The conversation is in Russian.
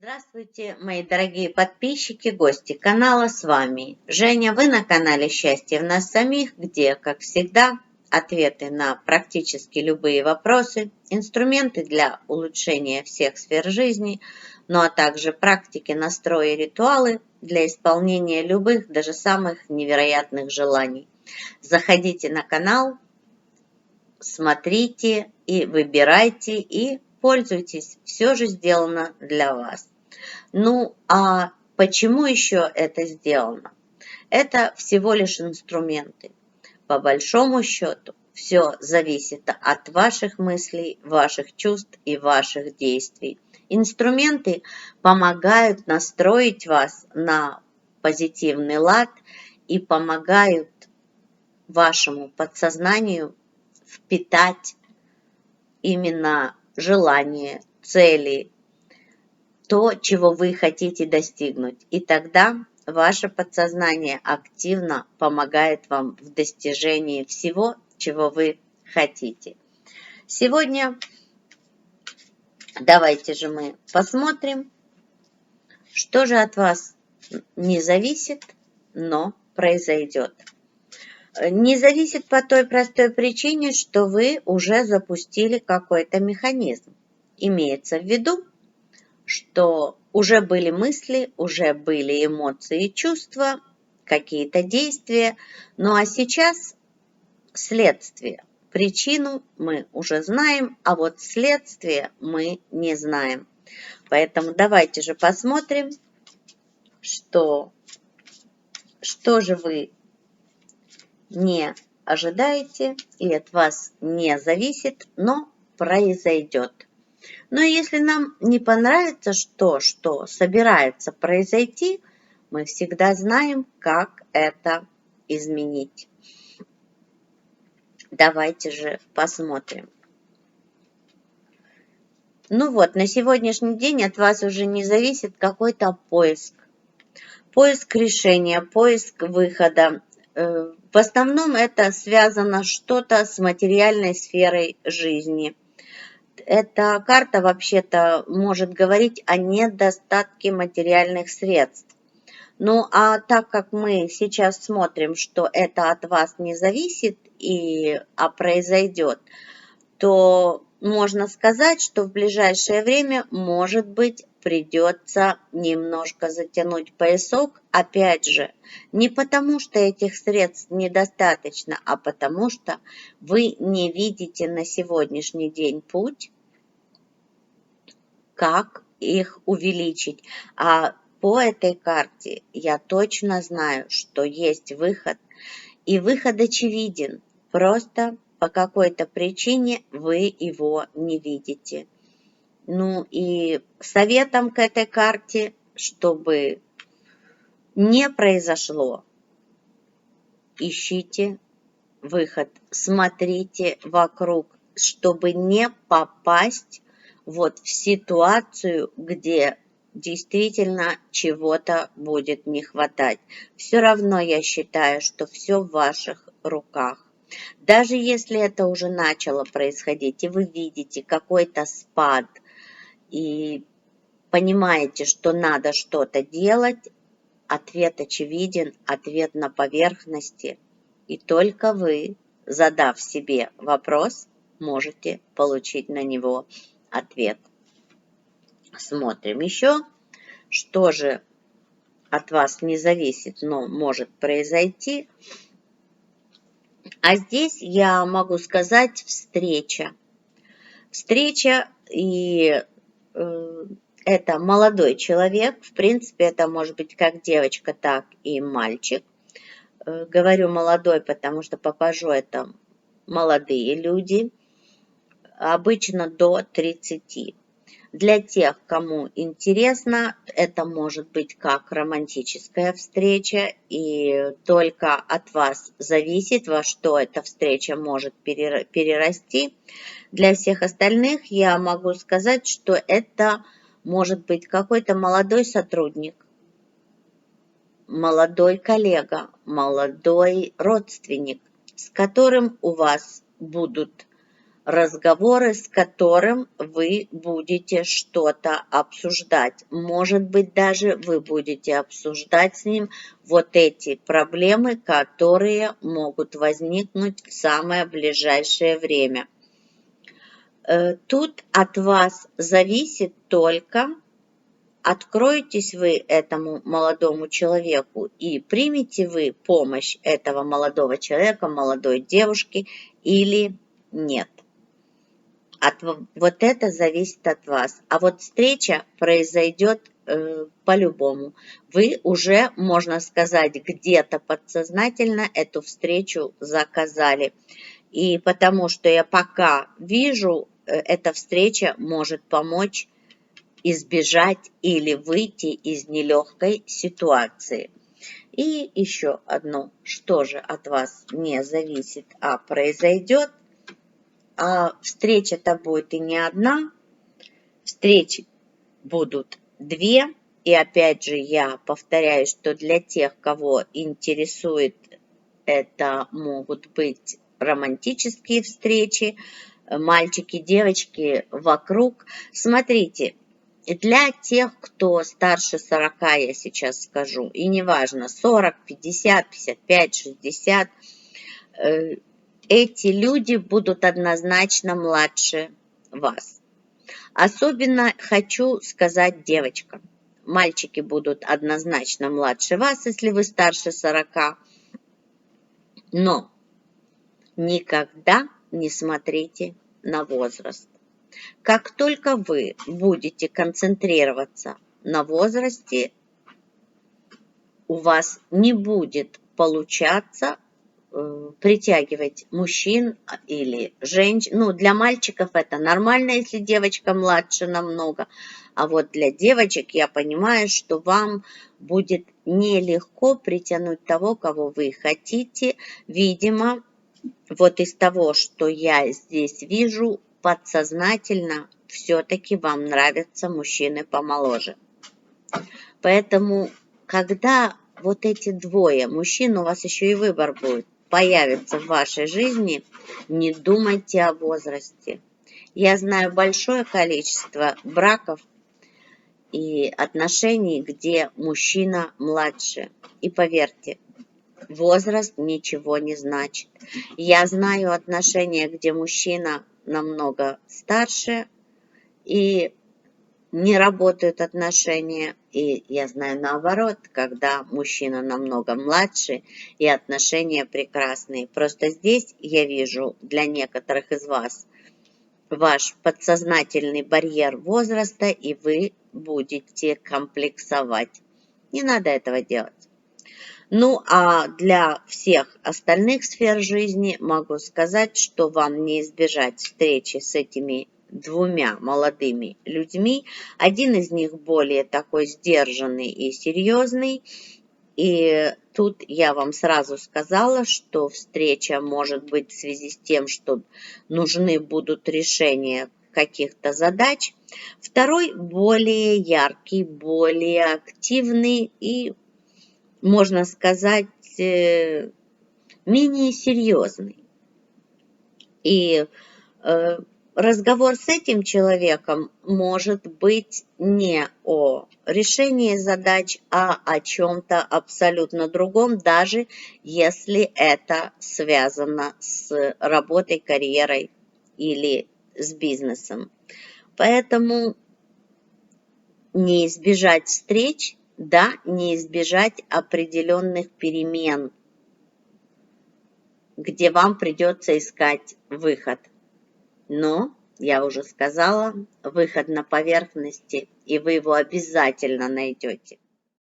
Здравствуйте, мои дорогие подписчики, гости канала, с вами Женя. Вы на канале «Счастье в нас самих», где, как всегда, ответы на практически любые вопросы, инструменты для улучшения всех сфер жизни, ну а также практики, настрои и ритуалы для исполнения любых, даже самых невероятных желаний. Заходите на канал, смотрите и выбирайте, и пользуйтесь. Все же сделано для вас. Ну, а почему еще это сделано? Это всего лишь инструменты. По большому счету, все зависит от ваших мыслей, ваших чувств и ваших действий. Инструменты помогают настроить вас на позитивный лад и помогают вашему подсознанию впитать именно желания, цели, то, чего вы хотите достигнуть. И тогда ваше подсознание активно помогает вам в достижении всего, чего вы хотите. Сегодня давайте же мы посмотрим, что же от вас не зависит, но произойдет. Не зависит по той простой причине, что вы уже запустили какой-то механизм. Имеется в виду, что уже были мысли, уже были эмоции и чувства, какие-то действия. Ну а сейчас следствие. Причину мы уже знаем, а вот следствие мы не знаем. Поэтому давайте же посмотрим, что же вы не ожидаете и от вас не зависит, но произойдет. Но если нам не понравится что собирается произойти, мы всегда знаем, как это изменить. Давайте же посмотрим. Ну вот, на сегодняшний день от вас уже не зависит какой-то поиск. Поиск решения, поиск выхода. В основном это связано что-то с материальной сферой жизни. Эта карта вообще-то может говорить о недостатке материальных средств. Ну, а так как мы сейчас смотрим, что это от вас не зависит а произойдет, то можно сказать, что в ближайшее время, может быть, придется немножко затянуть поясок. Опять же, не потому, что этих средств недостаточно, а потому, что вы не видите на сегодняшний день путь, как их увеличить. А по этой карте я точно знаю, что есть выход. И выход очевиден. Просто по какой-то причине вы его не видите. Ну и советом к этой карте, чтобы не произошло, ищите выход, смотрите вокруг, чтобы не попасть вот в ситуацию, где действительно чего-то будет не хватать. Все равно я считаю, что все в ваших руках. Даже если это уже начало происходить, и вы видите какой-то спад, и понимаете, что надо что-то делать, ответ очевиден, ответ на поверхности. И только вы, задав себе вопрос, можете получить на него ответ. Смотрим еще, что же от вас не зависит, но может произойти. А здесь я могу сказать встреча. Встреча, и это молодой человек, в принципе, это может быть как девочка, так и мальчик. Говорю молодой, потому что по пажу это молодые люди, обычно до 30. Для тех, кому интересно, это может быть как романтическая встреча, и только от вас зависит, во что эта встреча может перерасти. Для всех остальных я могу сказать, что это может быть какой-то молодой сотрудник, молодой коллега, молодой родственник, с которым у вас будут разговоры, с которым вы будете что-то обсуждать. Может быть, даже вы будете обсуждать с ним вот эти проблемы, которые могут возникнуть в самое ближайшее время. Тут от вас зависит только, откроетесь вы этому молодому человеку и примете вы помощь этого молодого человека, молодой девушки или нет. Вот это зависит от вас. А вот встреча произойдет по-любому. Вы уже, можно сказать, где-то подсознательно эту встречу заказали. И потому что я пока вижу, эта встреча может помочь избежать или выйти из нелегкой ситуации. И еще одно, что же от вас не зависит, а произойдет. А встреча-то будет и не одна, встречи будут две. И опять же я повторяю, что для тех, кого интересует, это могут быть романтические встречи, мальчики, девочки вокруг. Смотрите, для тех, кто старше 40, я сейчас скажу, и неважно, 40, 50, 55, 60, эти люди будут однозначно младше вас. Особенно хочу сказать девочкам. Мальчики будут однозначно младше вас, если вы старше 40. Но никогда не смотрите на возраст. Как только вы будете концентрироваться на возрасте, у вас не будет получаться притягивать мужчин или женщин. Ну, для мальчиков это нормально, если девочка младше намного. А вот для девочек я понимаю, что вам будет нелегко притянуть того, кого вы хотите. Видимо, вот из того, что я здесь вижу, подсознательно все-таки вам нравятся мужчины помоложе. Поэтому, когда вот эти двое мужчин, у вас еще и выбор будет, появятся в вашей жизни, не думайте о возрасте. Я знаю большое количество браков и отношений, где мужчина младше. И поверьте, возраст ничего не значит. Я знаю отношения, где мужчина намного старше и не работают отношения. И я знаю наоборот, когда мужчина намного младше и отношения прекрасные. Просто здесь я вижу для некоторых из вас ваш подсознательный барьер возраста, и вы будете комплексовать. Не надо этого делать. Ну, а для всех остальных сфер жизни могу сказать, что вам не избежать встречи с этими двумя молодыми людьми. Один из них более такой сдержанный и серьезный. И тут я вам сразу сказала, что встреча может быть в связи с тем, что нужны будут решения каких-то задач. Второй более яркий, более активный и, можно сказать, менее серьезный. И разговор с этим человеком может быть не о решении задач, а о чем-то абсолютно другом, даже если это связано с работой, карьерой или с бизнесом. Поэтому не избежать встреч, да, не избежать определенных перемен, где вам придется искать выход. Но, я уже сказала, выход на поверхности, и вы его обязательно найдете.